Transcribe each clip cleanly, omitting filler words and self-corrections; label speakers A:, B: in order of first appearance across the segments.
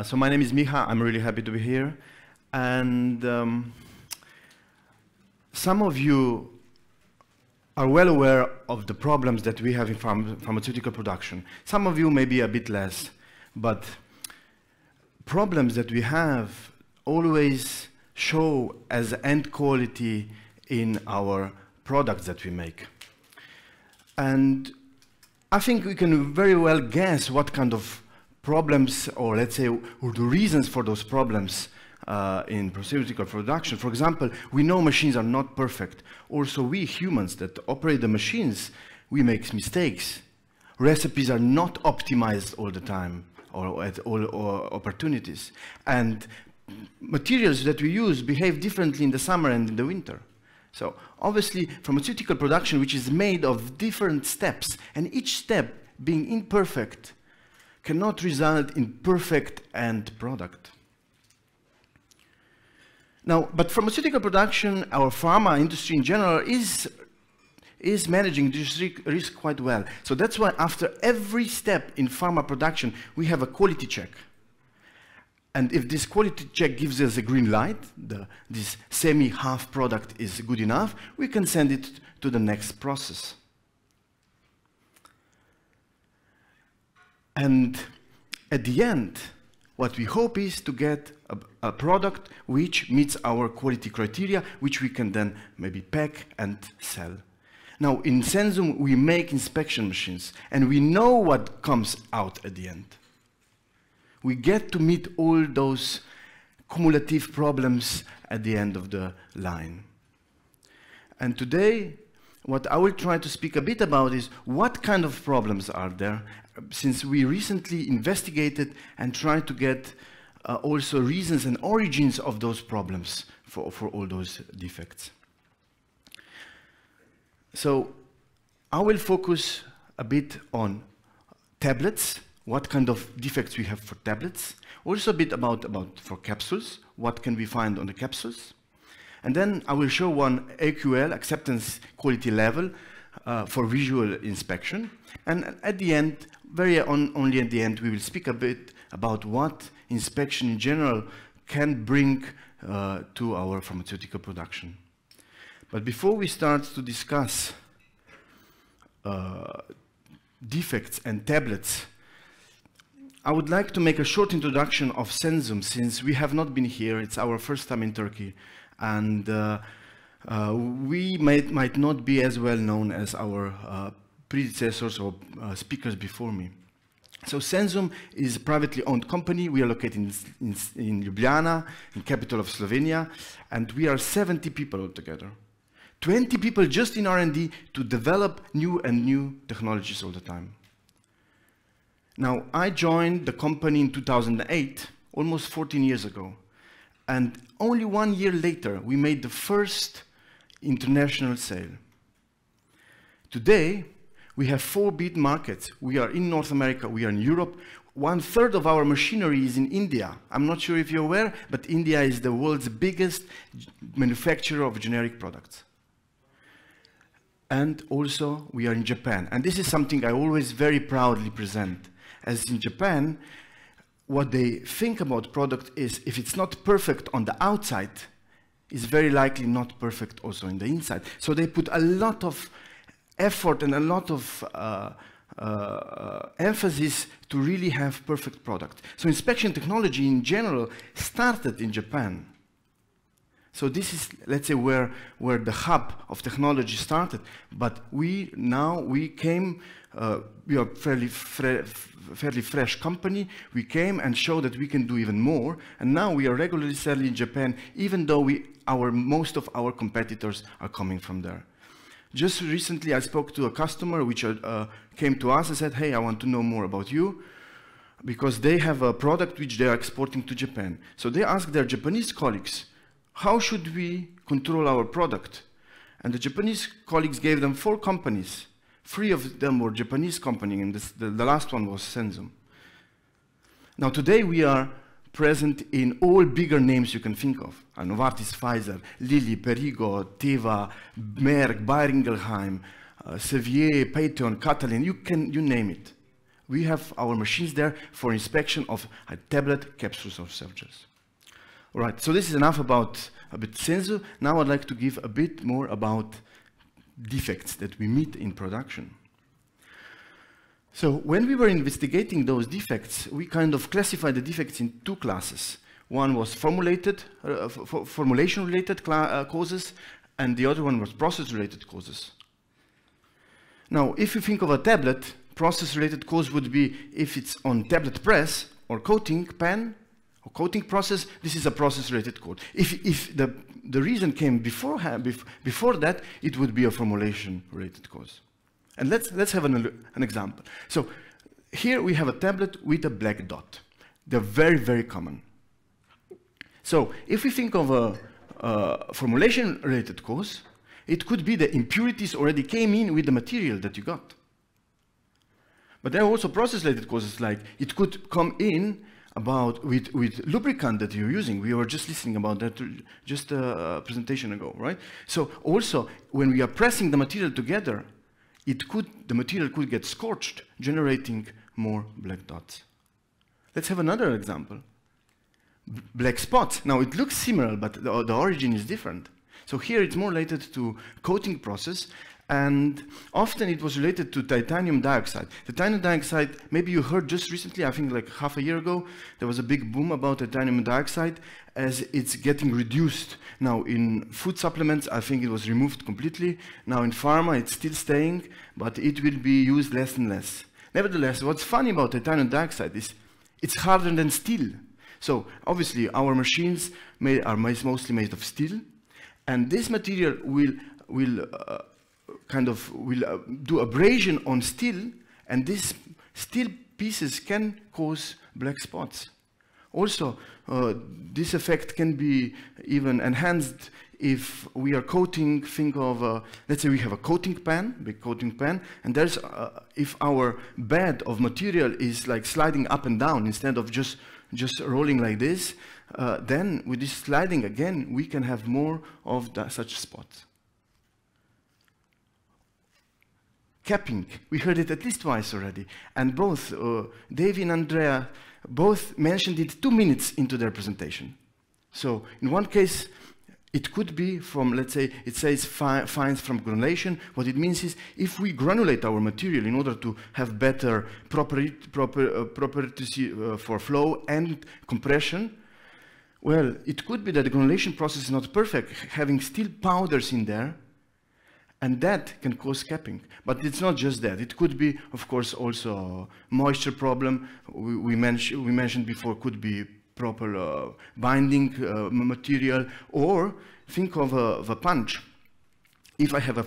A: So my name is Miha. I'm really happy to be here. And some of you are well aware of the problems that we have in pharmaceutical production. Some of you maybe a bit less, but problems that we have always show as end quality in our products that we make. And I think we can very well guess what kind of problems, or let's say, or the reasons for those problems in pharmaceutical production. For example, we know machines are not perfect. Also, we humans that operate the machines, we make mistakes. Recipes are not optimized all the time, or at all opportunities. And materials that we use behave differently in the summer and in the winter. So obviously, pharmaceutical production, which is made of different steps, and each step being imperfect, cannot result in perfect end product. Now, but pharmaceutical production, our pharma industry in general, is managing this risk quite well. So that's why after every step in pharma production, we have a quality check. And if this quality check gives us a green light, this semi-half product is good enough, we can send it to the next process. And at the end, what we hope is to get a product which meets our quality criteria, which we can then maybe pack and sell. Now, in Sensum, we make inspection machines, and we know what comes out at the end. We get to meet all those cumulative problems at the end of the line. And today, what I will try to speak a bit about is what kind of problems are there, since we recently investigated and tried to get also reasons and origins of those problems for all those defects. So I will focus a bit on tablets, what kind of defects we have for tablets, also a bit about for capsules, what can we find on the capsules. And then I will show one AQL, acceptance quality level, for visual inspection. And at the end, only at the end, we will speak a bit about what inspection in general can bring to our pharmaceutical production. But before we start to discuss defects and tablets, I would like to make a short introduction of Sensum, since we have not been here. It's our first time in Turkey. And we might not be as well known as our predecessors or speakers before me. So Sensum is a privately owned company. We are located in Ljubljana, in capital of Slovenia, and we are 70 people altogether. 20 people just in R&D to develop new technologies all the time. Now, I joined the company in 2008, almost 14 years ago. And only 1 year later, we made the first international sale. Today, we have 4 big markets. We are in North America, we are in Europe. 1/3 of our machinery is in India. I'm not sure if you're aware, but India is the world's biggest manufacturer of generic products. And also, we are in Japan. And this is something I always very proudly present. As in Japan, what they think about product is, if it's not perfect on the outside, it's very likely not perfect also in the inside. So they put a lot of effort and a lot of emphasis to really have perfect product. So inspection technology in general started in Japan. So this is, let's say, where the hub of technology started. But we came, we are fairly fresh company. We came and showed that we can do even more. And now we are regularly selling in Japan, even though most of our competitors are coming from there. Just recently, I spoke to a customer which came to us and said, hey, I want to know more about you, because they have a product which they are exporting to Japan. So they asked their Japanese colleagues, how should we control our product? And the Japanese colleagues gave them 4 companies. 3 of them were Japanese companies, and the last one was Sensum. Now today we are present in all bigger names you can think of. Novartis, Pfizer, Lilly, Perrigo, Teva, Merck, Boehringer Ingelheim, Servier, Patheon, Catalin, you name it. We have our machines there for inspection of a tablet, capsules, or softgels. All right, so this is enough about a bit Sensum. Now I'd like to give a bit more about defects that we meet in production. So when we were investigating those defects, we kind of classified the defects in two classes. One was formulation-related causes, and the other one was process-related causes. Now, if you think of a tablet, process-related cause would be if it's on tablet press or coating pen or coating process, this is a process-related cause. If the reason came before that, it would be a formulation-related cause. And let's have an example. So here we have a tablet with a black dot. They're very, very common. So if we think of a formulation-related cause, it could be the impurities already came in with the material that you got. But there are also process-related causes, like it could come in with lubricant that you're using. We were just listening about that just a presentation ago, right? So also, when we are pressing the material together, the material could get scorched, generating more black dots. Let's have another example. Black spots. Now it looks similar, but the origin is different. So here it's more related to coating process, and often it was related to titanium dioxide. Titanium dioxide, maybe you heard just recently, I think like half a year ago, there was a big boom about titanium dioxide as it's getting reduced. Now in food supplements, I think it was removed completely. Now in pharma, it's still staying, but it will be used less and less. Nevertheless, what's funny about titanium dioxide is it's harder than steel. So obviously our machines are mostly made of steel, and this material will do abrasion on steel, and these steel pieces can cause black spots. Also, this effect can be even enhanced if we are coating. Think of, let's say we have a coating pan, big coating pan, and there's, if our bed of material is like sliding up and down instead of just rolling like this, then with this sliding again, we can have more of such spots. Capping, we heard it at least twice already, and both Davy and Andrea both mentioned it 2 minutes into their presentation. So in one case, it could be from, let's say, it says fines from granulation. What it means is if we granulate our material in order to have better properties for flow and compression, well, it could be that the granulation process is not perfect, having steel powders in there, and that can cause capping. But it's not just that. It could be, of course, also a moisture problem. We mentioned before, could be proper binding material, or think of a punch. If I have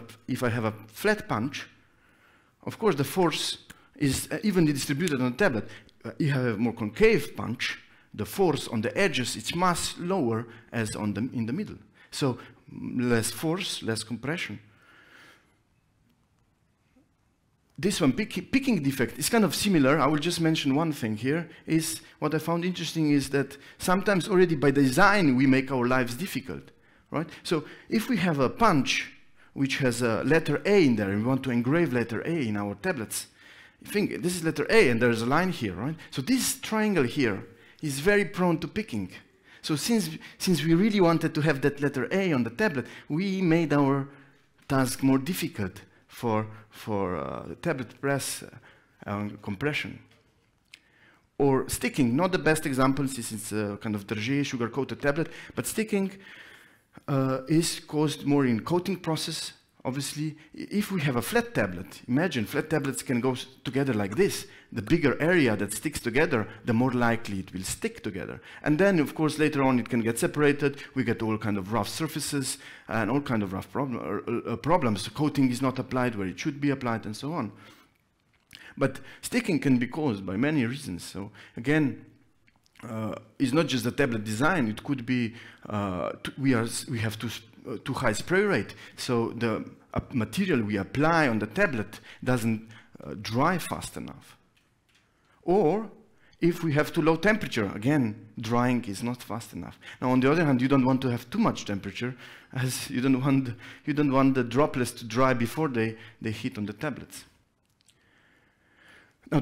A: a flat punch, of course the force is evenly distributed on the tablet. If you have a more concave punch, the force on the edges is much lower as in the middle. So less force, less compression. This one, picking defect, is kind of similar. I will just mention one thing here. Is what I found interesting is that sometimes already by design we make our lives difficult, right? So if we have a punch which has a letter A in there, and we want to engrave letter A in our tablets, think this is letter A and there's a line here, right? So this triangle here is very prone to picking. So since we really wanted to have that letter A on the tablet, we made our task more difficult for tablet press compression. Or sticking, not the best example since it's a kind of Tergé sugar-coated tablet, but sticking is caused more in coating process. Obviously, if we have a flat tablet, imagine flat tablets can go together like this. The bigger area that sticks together, the more likely it will stick together. And then, of course, later on it can get separated. We get all kind of rough surfaces and all kind of rough problems. Coating is not applied where it should be applied and so on. But sticking can be caused by many reasons. So again, it's not just the tablet design. It could be we have too high spray rate, so the material we apply on the tablet doesn't dry fast enough. Or if we have too low temperature, again, drying is not fast enough. Now, on the other hand, you don't want to have too much temperature, as you don't want the droplets to dry before they hit on the tablets. Now,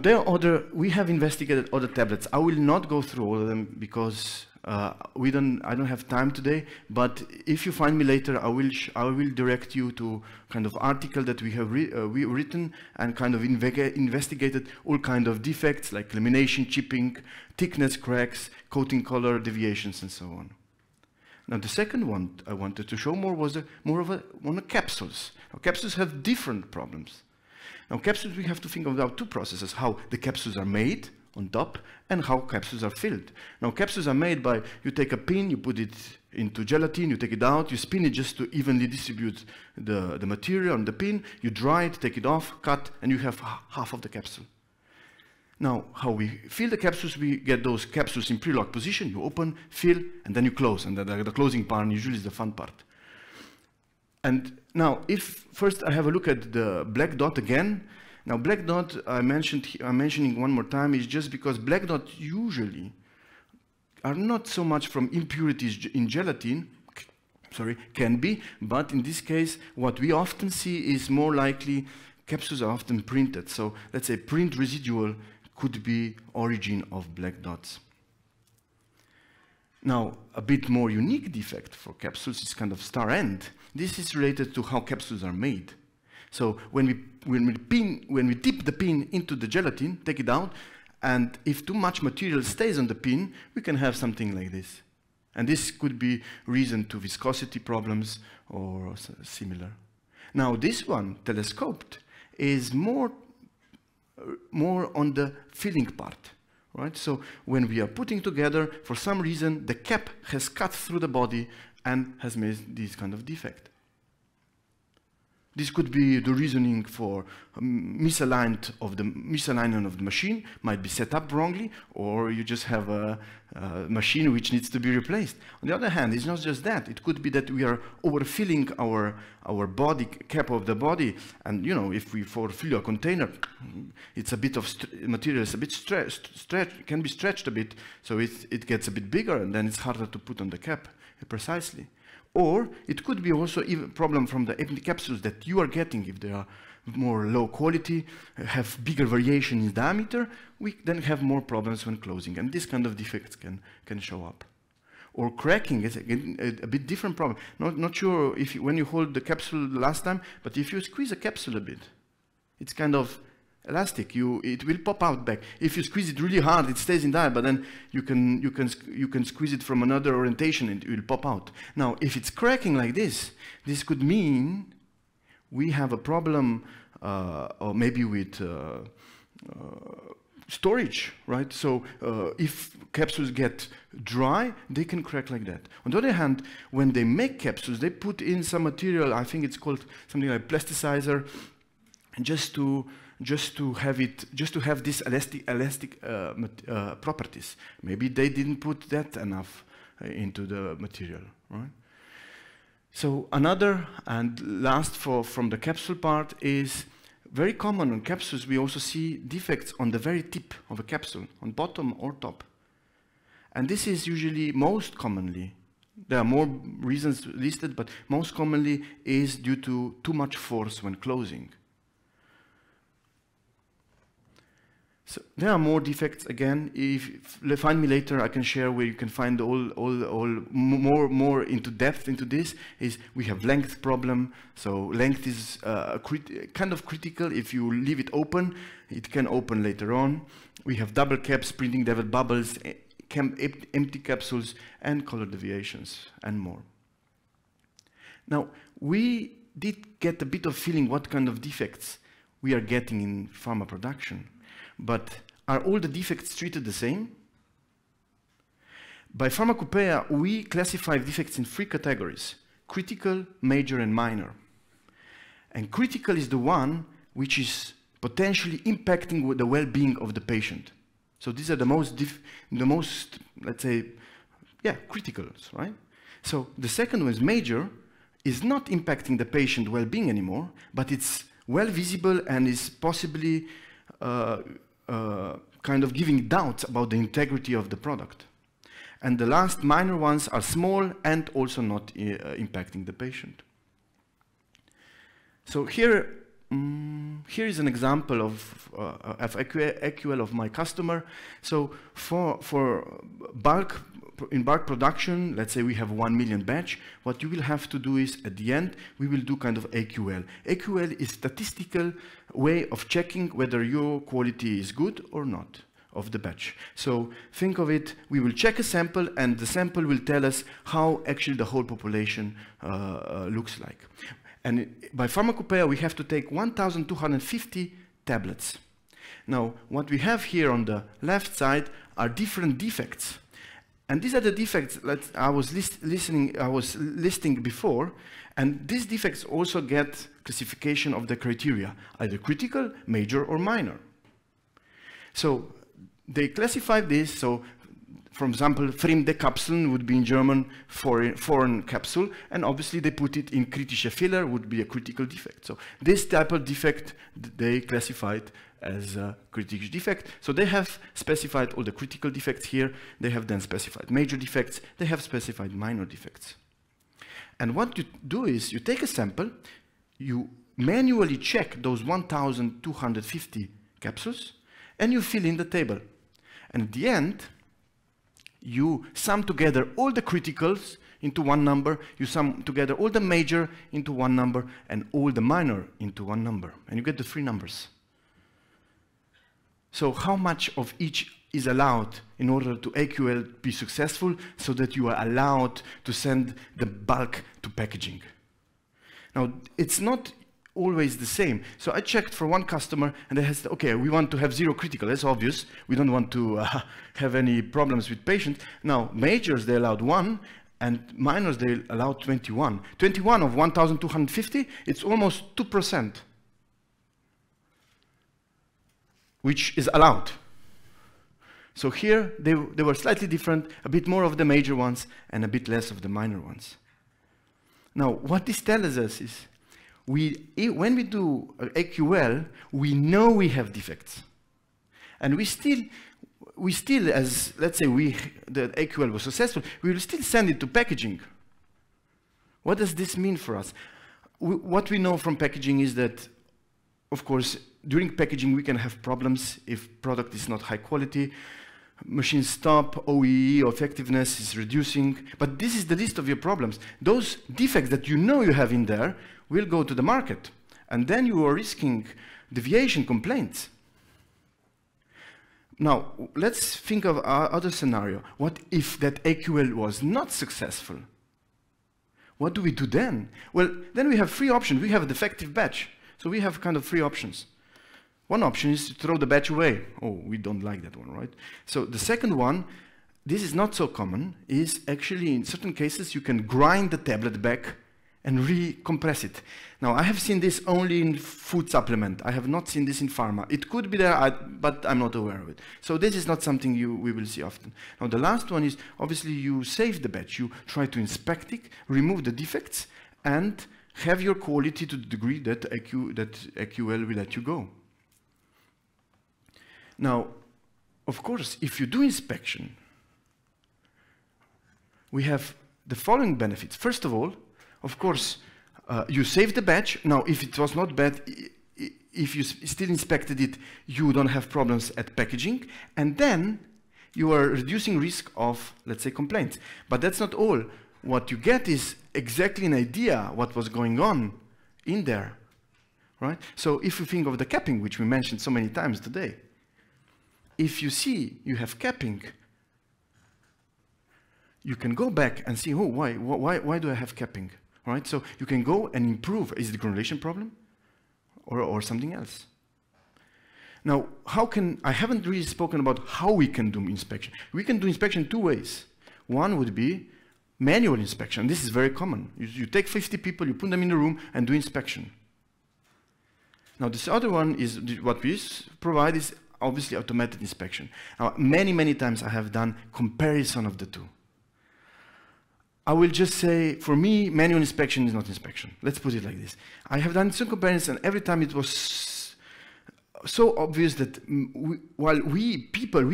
A: we have investigated other tablets. I will not go through all of them because I don't have time today, but if you find me later, I will direct you to kind of article that we have written and kind of investigated all kind of defects like lamination, chipping, thickness cracks, coating color deviations, and so on. Now, the second one I wanted to show was more of one of capsules. Now, capsules have different problems. Now, capsules, we have to think about two processes: how the capsules are made on top and how capsules are filled. Now, capsules are made by, you take a pin, you put it into gelatin, you take it out, you spin it just to evenly distribute the material on the pin, you dry it, take it off, cut, and you have half of the capsule. Now, how we fill the capsules, we get those capsules in pre-lock position, you open, fill, and then you close, and the closing part usually is the fun part. And now, if first I have a look at the black dot again. Now, black dot, I'm mentioning one more time, is just because black dots usually are not so much from impurities in gelatin, can be, but in this case, what we often see is more likely capsules are often printed. So let's say print residual could be origin of black dots. Now, a bit more unique defect for capsules is kind of star end. This is related to how capsules are made. So when we dip the pin into the gelatin, take it out, and if too much material stays on the pin, we can have something like this. And this could be reason to viscosity problems or similar. Now, this one, telescoped, is more on the filling part. Right? So when we are putting together, for some reason, the cap has cut through the body and has made this kind of defect. This could be the reasoning for misalignment of the machine, might be set up wrongly, or you just have a machine which needs to be replaced. On the other hand, it's not just that. It could be that we are overfilling our body, cap of the body, and you know, if we fill a container, it's a bit of material is a bit can be stretched a bit, so it gets a bit bigger, and then it's harder to put on the cap precisely. Or it could be also a problem from the empty capsules that you are getting. If they are more low quality, have bigger variation in diameter, we then have more problems when closing. And this kind of defects can show up. Or cracking is again a bit different problem. Not sure if when you hold the capsule the last time, but if you squeeze a capsule a bit, it's kind of elastic. It will pop out back. If you squeeze it really hard, it stays in there, but then you can squeeze it from another orientation and it will pop out. Now, if it's cracking like this could mean we have a problem, or maybe with storage, right? So if capsules get dry, they can crack like that. On the other hand, when they make capsules, they put in some material. I think it's called something like plasticizer, just to have this elastic properties. Maybe they didn't put that enough into the material, right? So another and last from the capsule part is very common on capsules. We also see defects on the very tip of a capsule, on bottom or top. And this is usually most commonly, there are more reasons listed, but most commonly is due to too much force when closing. So there are more defects again. If you find me later, I can share where you can find more into depth into this. Is we have length problem. So length is kind of critical. If you leave it open, it can open later on. We have double caps, printing devil bubbles, empty capsules, and color deviations, and more. Now, we did get a bit of feeling what kind of defects we are getting in pharma production. But are all the defects treated the same? By Pharmacopoeia, we classify defects in 3 categories: critical, major, and minor. And critical is the one which is potentially impacting the well-being of the patient. So these are the most, let's say, criticals, right? So the second one is major, is not impacting the patient well-being anymore, but it's well visible and is possibly kind of giving doubts about the integrity of the product. And the last minor ones are small and also not impacting the patient. So here here is an example of AQL of my customer. So for in bulk production, let's say we have 1 million batch, what you will have to do is, at the end, we will do kind of AQL. AQL is statistical way of checking whether your quality is good or not of the batch. So think of it, we will check a sample, and the sample will tell us how actually the whole population looks like. And by pharmacopoeia, we have to take 1,250 tablets. Now, what we have here on the left side are different defects. And these are the defects that I was listing before, and these defects also get classification of the criteria, either critical, major, or minor. So they classify this, so for example, fremde Kapseln would be in German foreign capsule, and obviously they put it in kritische Fehler, would be a critical defect. So this type of defect, they classified as a critical defect. So they have specified all the critical defects here, they have then specified major defects, they have specified minor defects. And what you do is, you take a sample, you manually check those 1,250 capsules, and you fill in the table. And at the end, you sum together all the criticals into one number, you sum together all the major into one number, and all the minor into one number. And you get the 3 numbers. So how much of each is allowed in order to AQL be successful, so that you are allowed to send the bulk to packaging? Now, it's not always the same. So I checked for one customer, and they said, okay, we want to have 0 critical. That's obvious. We don't want to have any problems with patients. Now, majors, they allowed 1, and minors, they allowed 21. 21 of 1,250, it's almost 2%, which is allowed. So here, they were slightly different, a bit more of the major ones, and a bit less of the minor ones. Now, what this tells us is, when we do AQL, we know we have defects. And we still, as let's say the AQL was successful, we will still send it to packaging. What does this mean for us? What we know from packaging is that, of course, during packaging we can have problems if product is not high quality, machines stop, OEE or effectiveness is reducing, but this is the list of your problems. Those defects that you know you have in there will go to the market, and then you are risking deviation complaints. Now, let's think of our other scenario. What if that AQL was not successful? What do we do then? Well, then we have 3 options. We have a defective batch, so we have kind of 3 options. One option is to throw the batch away. Oh, we don't like that one, right? So the second one, this is not so common, is actually in certain cases you can grind the tablet back and recompress it. Now, I have seen this only in food supplement. I have not seen this in pharma. It could be there, but I'm not aware of it. So this is not something we will see often. Now, the last one is, obviously, you save the batch. You try to inspect it, remove the defects, and have your quality to the degree that AQL will let you go. Now, of course, if you do inspection, we have the following benefits. First of all, of course, you save the batch. Now, if it was not bad, if you still inspected it, you don't have problems at packaging. And then you are reducing risk of, let's say, complaints. But that's not all. What you get is exactly an idea what was going on in there, right? So if you think of the capping, which we mentioned so many times today, if you see you have capping, you can go back and see, oh, why do I have capping? Right? So you can go and improve. Is it a granulation problem or something else? Now, I haven't really spoken about how we can do inspection. We can do inspection 2 ways. One would be manual inspection. This is very common. You take 50 people, you put them in a room and do inspection. Now, this other one is, what we provide is obviously automated inspection. Now, many times I have done comparison of the 2. I will just say, for me, manual inspection is not inspection. Let's put it like this. I have done some comparison, and every time it was so obvious that while we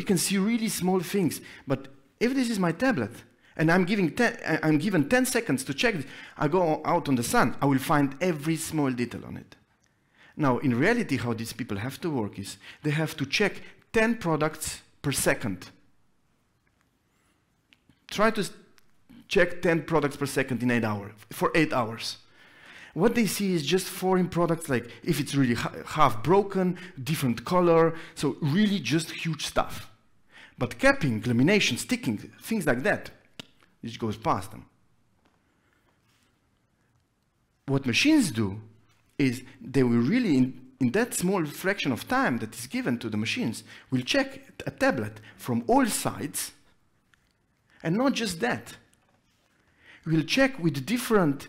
A: can see really small things, but if this is my tablet, and I'm given 10 seconds to check it, I go out on the sun, I will find every small detail on it. Now, in reality, how these people have to work is they have to check 10 products per second. Try to check 10 products per second in 8 hours, for 8 hours. What they see is just foreign products, like if it's really half broken, different color, so really just huge stuff. But capping, lamination, sticking, things like that, it goes past them. What machines do is they will really, in that small fraction of time that is given to the machines, will check a tablet from all sides, and not just that. We'll check with different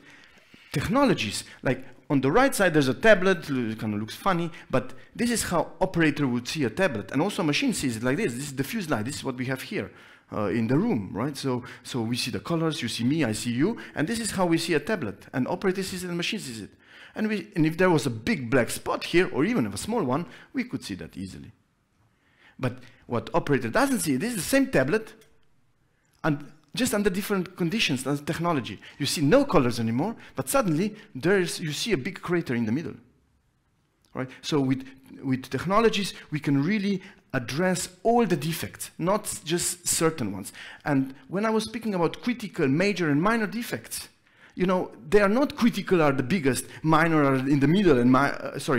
A: technologies. Like on the right side, there's a tablet, it kind of looks funny, but this is how operator would see a tablet. And also a machine sees it like this. This is the fuse light. This is what we have here in the room, right? So we see the colors, you see me, I see you, and this is how we see a tablet. And operator sees it and machine sees it. And if there was a big black spot here, or even a small one, we could see that easily. But what operator doesn't see, this is the same tablet, and just under different conditions and technology. You see no colors anymore, but suddenly you see a big crater in the middle. Right? So with technologies, we can really address all the defects, not just certain ones. And when I was speaking about critical, major, and minor defects, you know, they are not critical are the biggest, minor are in the middle, and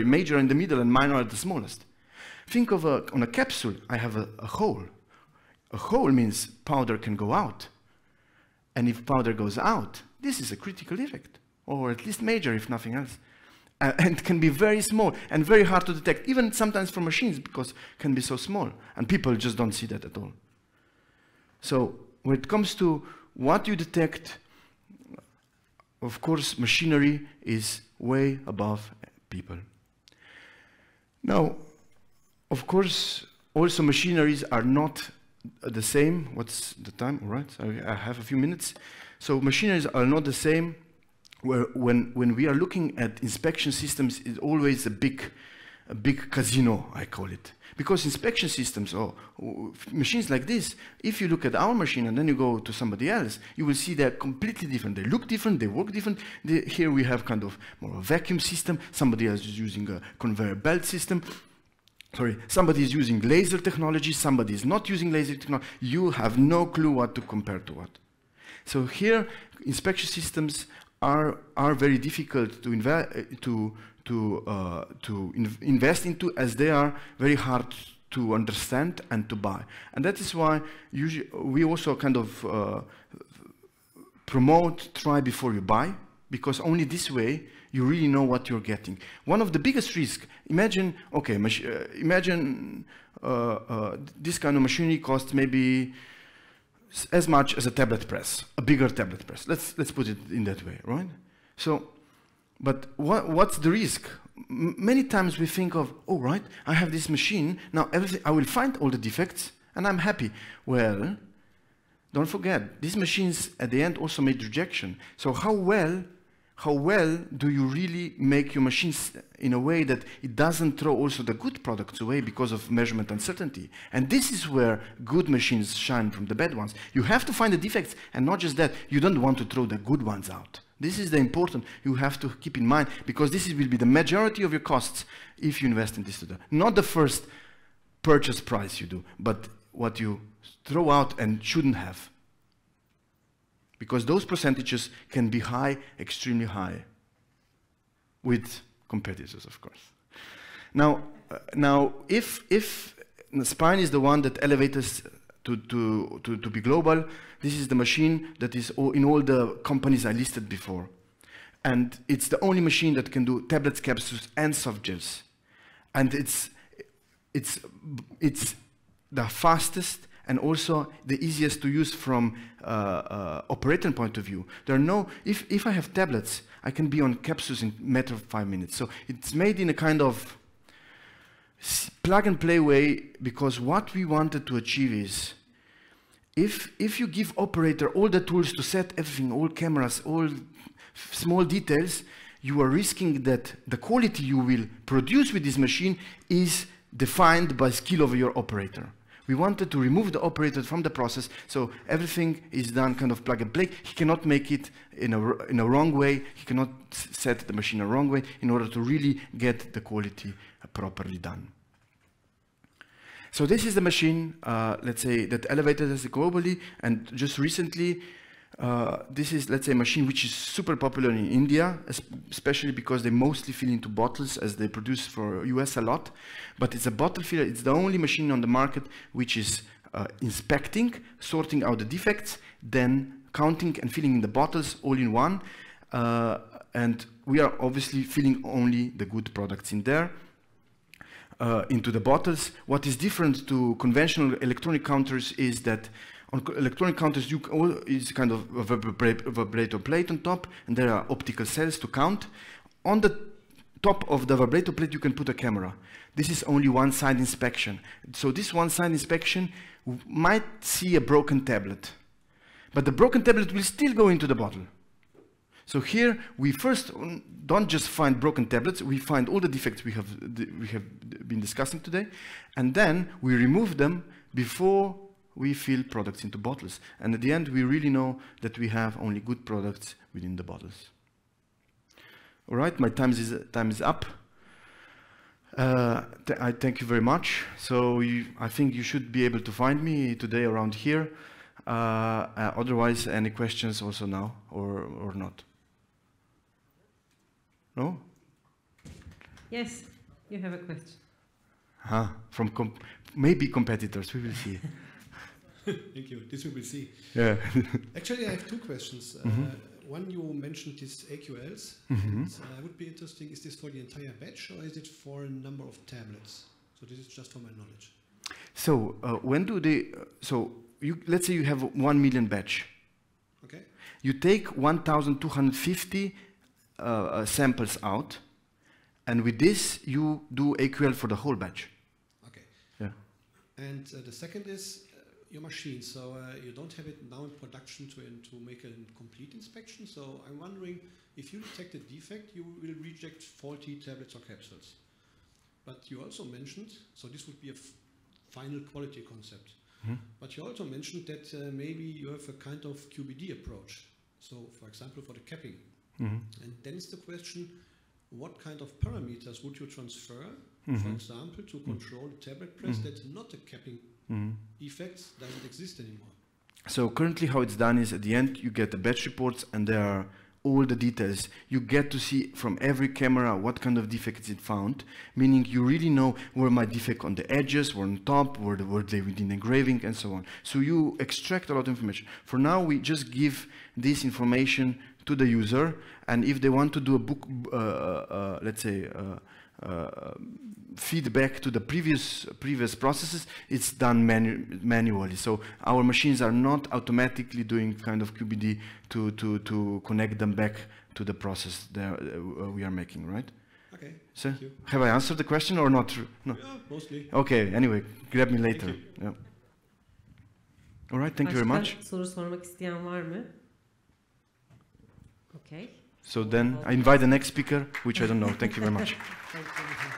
A: major in the middle, and minor are the smallest. Think of on a capsule, I have a hole. A hole means powder can go out. And if powder goes out, this is a critical defect, or at least major if nothing else. And can be very small and very hard to detect, even sometimes from machines, because it can be so small. And people just don't see that at all. So when it comes to what you detect, of course, machinery is way above people. Now, of course, also machineries are not the same. What's the time? All right, I have a few minutes. So machineries are not the same. When we are looking at inspection systems, it's always a big casino, I call it. Because inspection systems, or machines like this, if you look at our machine and then you go to somebody else, you will see they're completely different. They look different, they work different. Here we have kind of more a vacuum system. Somebody else is using a conveyor belt system. Somebody is using laser technology, somebody is not using laser technology. You have no clue what to compare to what. So here, inspection systems are very difficult to invest into, as they are very hard to understand and to buy. And that is why usually we also kind of promote try before you buy, because only this way you really know what you're getting. One of the biggest risks, imagine, okay, imagine this kind of machinery costs maybe as much as a tablet press, a bigger tablet press. Let's put it in that way, right? So, but what's the risk? Many times we think of, oh, right, I have this machine, now everything, I will find all the defects, and I'm happy. Well, don't forget, these machines at the end also made rejection. So how well do you really make your machines in a way that it doesn't throw also the good products away because of measurement uncertainty? And this is where good machines shine from the bad ones. You have to find the defects, and not just that, you don't want to throw the good ones out. This is the important you have to keep in mind, because this will be the majority of your costs if you invest in this. Not the first purchase price you do, but what you throw out and shouldn't have. Because those percentages can be high, extremely high, with competitors, of course. Now if the spine is the one that elevates us to be global, this is the machine that is in all the companies I listed before. And it's the only machine that can do tablets, capsules, and soft gels. And it's the fastest and also the easiest to use from operator point of view. There are no, if I have tablets, I can be on capsules in a matter of 5 minutes. So it's made in a kind of plug and play way, because what we wanted to achieve is, if you give operator all the tools to set everything, all cameras, all small details, you are risking that the quality you will produce with this machine is defined by skill of your operator. We wanted to remove the operator from the process, so everything is done kind of plug and play. He cannot make it in a wrong way. He cannot set the machine a wrong way in order to really get the quality properly done. So this is the machine, let's say, that elevated us globally, and just recently, this is, let's say, a machine which is super popular in India, especially because they mostly fill into bottles, as they produce for US a lot. But it's a bottle filler. It's the only machine on the market which is inspecting, sorting out the defects, then counting and filling in the bottles all in one. And we are obviously filling only the good products in there. Into the bottles. What is different to conventional electronic counters is that on electronic counters is kind of a vibrator plate on top, and there are optical cells to count. On the top of the vibrator plate you can put a camera. This is only one-side inspection. So this one-side inspection might see a broken tablet, but the broken tablet will still go into the bottle. So here we first don't just find broken tablets, we find all the defects we have been discussing today, and then we remove them before we fill products into bottles. And at the end we really know that we have only good products within the bottles. All right, my time is up. I thank you very much. So I think you should be able to find me today around here. Otherwise, any questions also now or not? No?
B: Yes, you have a question.
A: From maybe competitors, we will see.
C: Thank you. This we will see.
A: Yeah.
C: Actually, I have two questions. One, you mentioned these AQLs. Would be interesting, is this for the entire batch or is it for a number of tablets? So this is just for my knowledge.
A: So when do they, let's say you have 1 million batch.
C: Okay.
A: You take 1,250 samples out, and with this you do AQL for the whole batch.
C: Okay.
A: Yeah.
C: And the second is your machine. So you don't have it now in production to make a complete inspection. So I'm wondering, if you detect a defect, you will reject faulty tablets or capsules. But you also mentioned, so this would be a final quality concept. But you also mentioned that maybe you have a kind of QBD approach. So for example, for the capping. And then is the question, what kind of parameters would you transfer, for example, to control the tablet press that not the capping effects doesn't exist anymore?
A: So currently how it's done is at the end you get the batch reports and there are all the details. You get to see from every camera what kind of defects it found, meaning you really know where my defect on the edges, were on top, were they within engraving, and so on. So you extract a lot of information. For now we just give this information to the user, and if they want to do a book, let's say, feedback to the previous processes, it's done manually. So our machines are not automatically doing kind of QBD to connect them back to the process that we are making, right?
C: Okay.
A: So
C: Thank you.
A: have I answered the question or not? No.
C: Yeah, mostly.
A: Okay. Anyway, grab me later. Yeah. All right. Thank you very much.
B: Soru sormak isteyen var mı? Okay.
A: So then I invite the next speaker, which I don't know. Thank you very much.
B: Thank you.